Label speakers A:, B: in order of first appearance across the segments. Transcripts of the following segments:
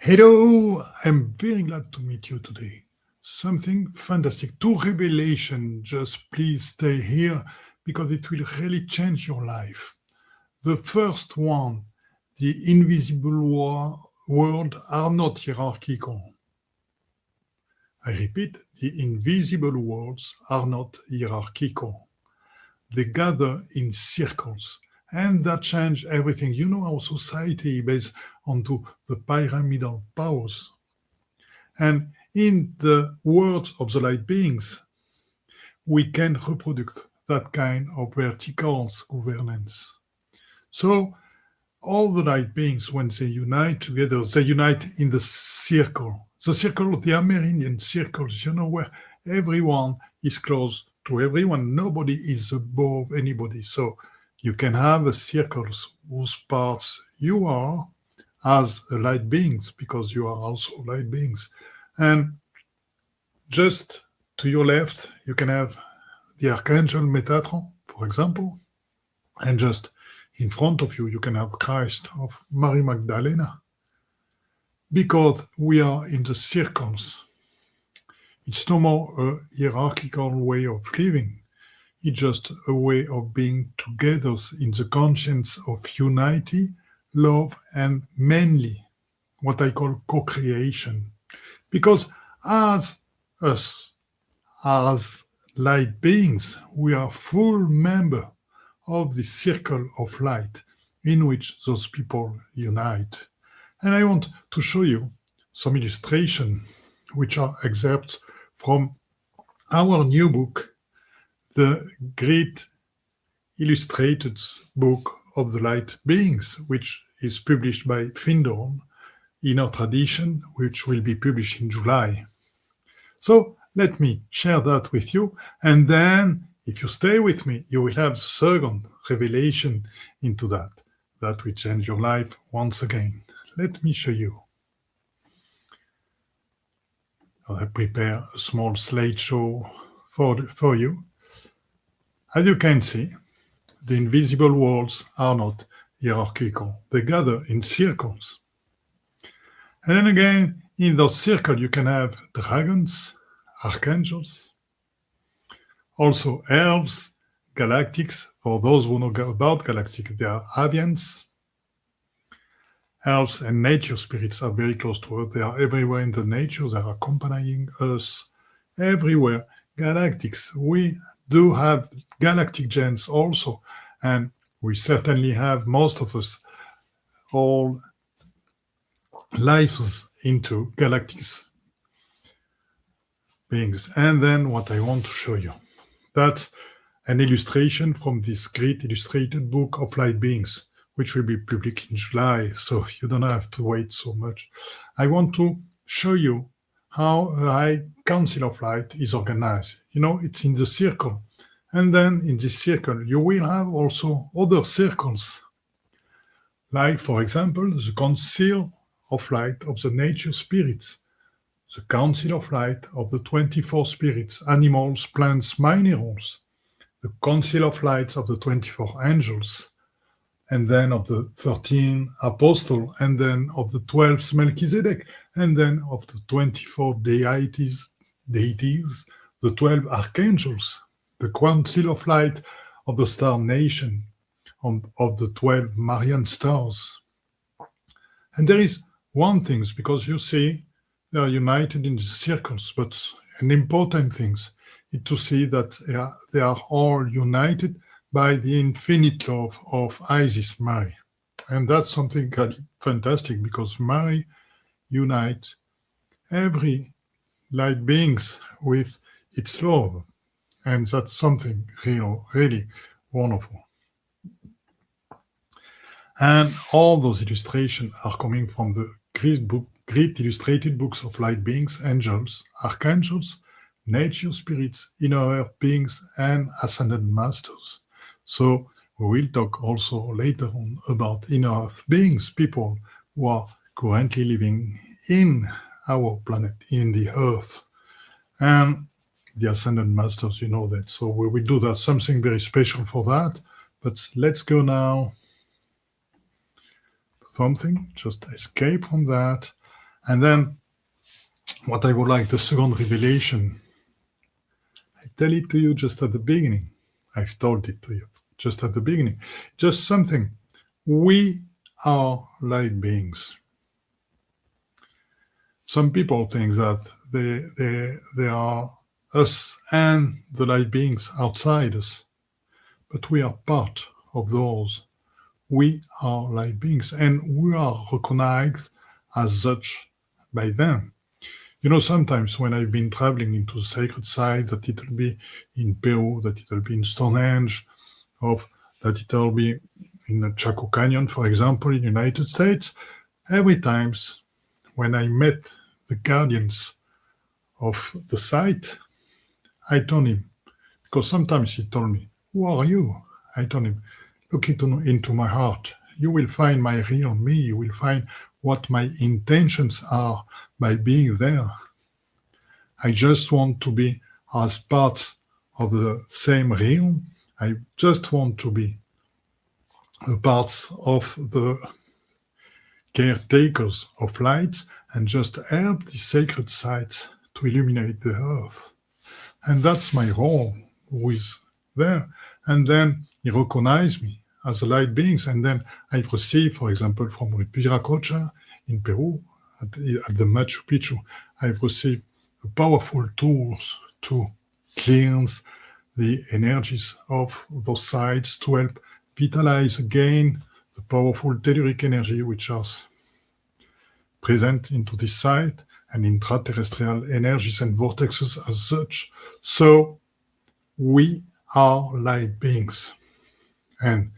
A: Hello, I'm very glad to meet you today. Something fantastic. Two revelations. Just please stay here because it will really change your life. The first one, the invisible world are not hierarchical. I repeat, the invisible worlds are not hierarchical. They gather in circles. And that changed everything. You know, our society based onto the pyramidal powers. And in the words of the light beings, we can reproduce that kind of vertical governance. So all the light beings, when they unite together, they unite in the circle of the Amerindian circles, where everyone is close to everyone. Nobody is above anybody. So you can have a circles whose parts you are as light beings, because you are also light beings. And just to your left, you can have the Archangel Metatron, for example. And just in front of you, you can have Christ of Mary Magdalena. Because we are in the circles. It's no more a hierarchical way of living. It's just a way of being together in the conscience of unity, love, and mainly what I call co-creation. Because as us, as light beings, we are full member of the circle of light in which those people unite. And I want to show you some illustration, which are excerpts from our new book, the Great Illustrated Book of the Light Beings, which is published by Findorn, Inner Tradition, which will be published in July. So let me share that with you, and then if you stay with me, you will have second revelation into that will change your life once again. Let me show you. I prepare a small slideshow for you. As you can see, the invisible worlds are not hierarchical. They gather in circles. And then again, in those circles, you can have dragons, archangels, also elves, galactics. For those who know about galactic, they are avians. Elves and nature spirits are very close to us. They are everywhere in the nature. They are accompanying us everywhere. Galactics, we do have galactic genes also. And we certainly have, most of us, all lives into galactic beings. And then what I want to show you, that's an illustration from this great illustrated book of light beings, which will be published in July, so you don't have to wait so much. I want to show you how a high council of light is organized. It's in the circle. And then in this circle, you will have also other circles. Like, for example, the council of light of the nature spirits, the council of light of the 24 spirits, animals, plants, minerals, the council of lights of the 24 angels, and then of the 13 apostles, and then of the 12 Melchizedek, and then of the 24 deities, the 12 archangels, the council of light of the star nation, of the 12 Marian stars. And there is one thing, because you see, they are united in the circles, but an important thing is to see that they are all united by the infinite love of Isis Mary. And that's something fantastic, because Mary unites every light beings with its love. And that's something really wonderful. And all those illustrations are coming from the great illustrated books of light beings, angels, archangels, nature spirits, inner earth beings, and ascended masters. So we will talk also later on about inner earth beings, people who are currently living in our planet, in the earth. And the ascended masters, you know that. So we will do that, something very special for that. But let's go now to something, just escape from that. And then what I would like, the second revelation, I tell it to you just at the beginning. I've told it to you just at the beginning. Just something. We are light beings. Some people think that they are us and the light beings outside us, but we are part of those. We are light beings, and we are recognized as such by them. You know, sometimes when I've been traveling into the sacred site, that it'll be in Peru, that it'll be in Stonehenge, or that it'll be in the Chaco Canyon, for example, in the United States, every time when I met the guardians of the site, I told him, because sometimes he told me, "Who are you?" I told him, "Look into my heart. You will find my real me. You will find what my intentions are by being there. I just want to be as part of the same realm. I just want to be a part of the caretakers of lights and just help the sacred sites to illuminate the earth. And that's my role, who is there." And then he recognized me as a light beings. And then I've received, for example, from Viracocha in Peru, at the Machu Picchu, I've received powerful tools to cleanse the energies of those sites, to help vitalize again the powerful telluric energy which is present into this site, and intraterrestrial energies and vortexes as such. So we are light beings. And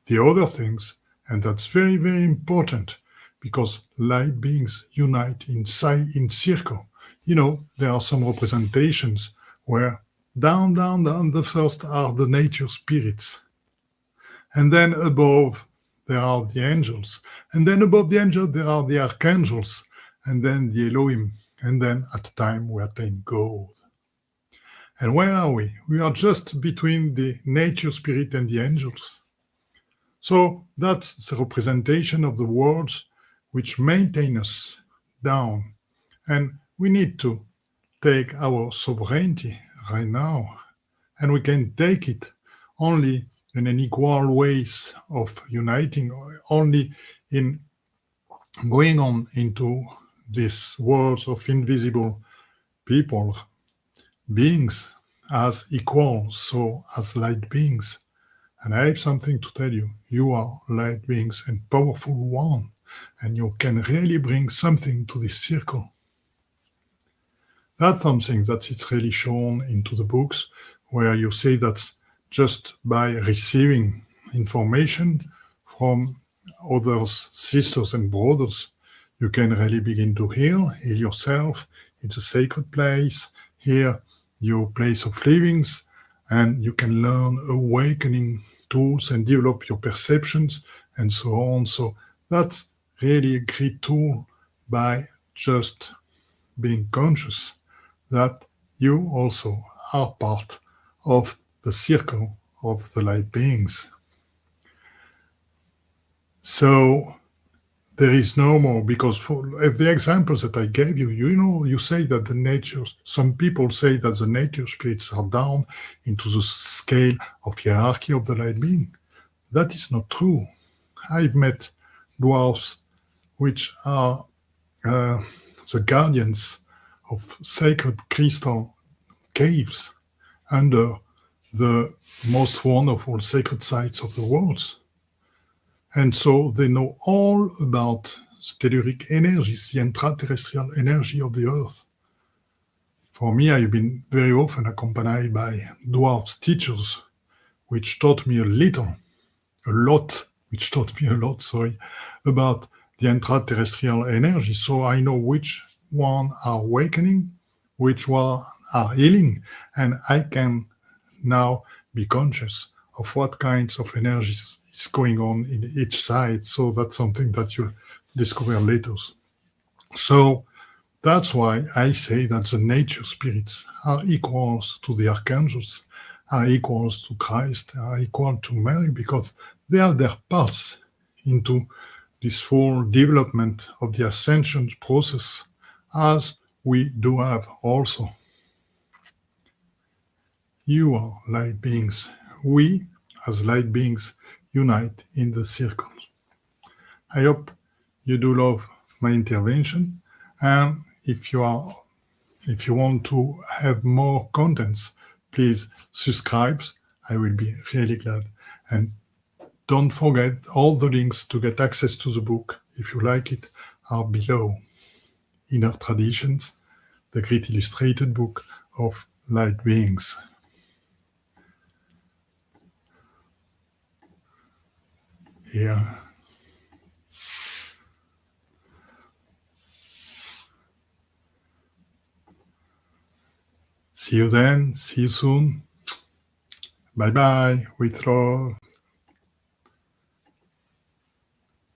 A: the other things, and that's very, very important, because light beings unite in circle. You know, there are some representations where down, the first are the nature spirits. And then above, there are the angels. And then above the angels, there are the archangels. And then the Elohim. And then at time, we attain God. And where are we? We are just between the nature spirit and the angels. So that's the representation of the worlds which maintain us down. And we need to take our sovereignty right now. And we can take it only in an equal ways of uniting, only in going on into these worlds of invisible people, beings, as equal, so as light beings. And I have something to tell you. You are light beings and powerful one, and you can really bring something to this circle. That's something that it's really shown into the books, where you say that just by receiving information from others, sisters and brothers, you can really begin to heal yourself. It's a sacred place. Here, your place of livings, and you can learn awakening tools and develop your perceptions and so on. So that's really a great tool by just being conscious that you also are part of the circle of the light beings. So there is no more, because for the examples that I gave you, you say that the natures, some people say that the nature spirits are down into the scale of hierarchy of the light being. That is not true. I've met dwarfs which are the guardians of sacred crystal caves under the most wonderful sacred sites of the world. And so they know all about telluric energies, the intraterrestrial energy of the earth. For me, I've been very often accompanied by dwarf teachers, which taught me a lot, about the intraterrestrial energy. So I know which one are awakening, which one are healing, and I can now be conscious of what kinds of energies is going on in each side. So that's something that you'll discover later. So that's why I say that the nature spirits are equals to the archangels, are equals to Christ, are equal to Mary, because they have their paths into this full development of the ascension process, as we do have also. You are light beings. We, as light beings, unite in the circle. I hope you do love my intervention, and if you want to have more contents, please subscribe. I will be really glad. And don't forget, all the links to get access to the book, if you like it, are below. Inner Traditions, the great illustrated book of light beings. Here. See you then. See you soon. Bye-bye. With love.